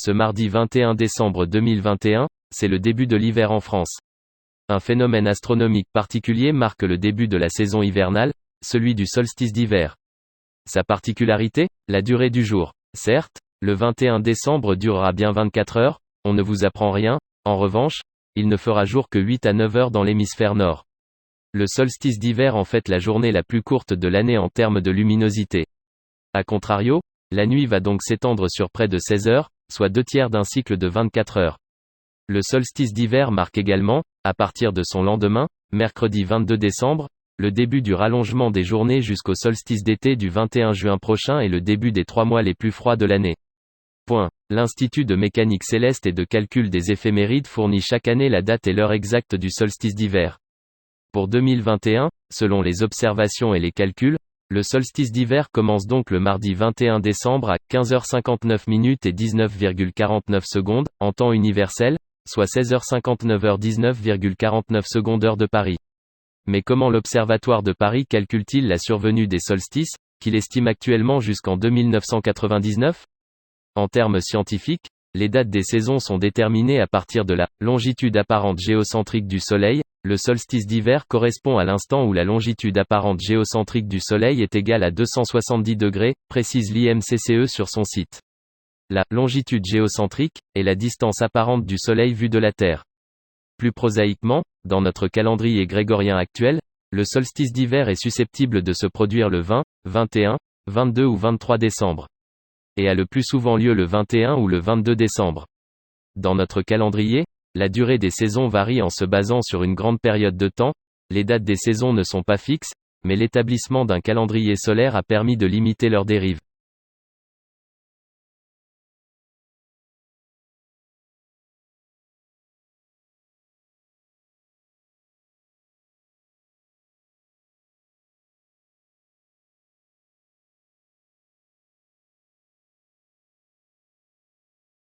Ce mardi 21 décembre 2021, c'est le début de l'hiver en France. Un phénomène astronomique particulier marque le début de la saison hivernale, celui du solstice d'hiver. Sa particularité, la durée du jour. Certes, le 21 décembre durera bien 24 heures, on ne vous apprend rien, en revanche, il ne fera jour que 8 à 9 heures dans l'hémisphère nord. Le solstice d'hiver en fait la journée la plus courte de l'année en termes de luminosité. A contrario, la nuit va donc s'étendre sur près de 16 heures, soit 2/3 d'un cycle de 24 heures. Le solstice d'hiver marque également, à partir de son lendemain, mercredi 22 décembre, le début du rallongement des journées jusqu'au solstice d'été du 21 juin prochain et le début des 3 mois les plus froids de l'année. L'Institut de mécanique céleste et de calcul des éphémérides fournit chaque année la date et l'heure exacte du solstice d'hiver. Pour 2021, selon les observations et les calculs, le solstice d'hiver commence donc le mardi 21 décembre à 15h59 et 19,49 secondes, en temps universel, soit 16h59 19,49 secondes heure de Paris. Mais comment l'Observatoire de Paris calcule-t-il la survenue des solstices, qu'il estime actuellement jusqu'en 2999 ? En termes scientifiques, les dates des saisons sont déterminées à partir de la longitude apparente géocentrique du Soleil. Le solstice d'hiver correspond à l'instant où la longitude apparente géocentrique du Soleil est égale à 270 degrés, précise l'IMCCE sur son site. La longitude géocentrique est la distance apparente du Soleil vue de la Terre. Plus prosaïquement, dans notre calendrier grégorien actuel, le solstice d'hiver est susceptible de se produire le 20, 21, 22 ou 23 décembre. Et a le plus souvent lieu le 21 ou le 22 décembre. Dans notre calendrier, la durée des saisons varie en se basant sur une grande période de temps, les dates des saisons ne sont pas fixes, mais l'établissement d'un calendrier solaire a permis de limiter leurs dérives.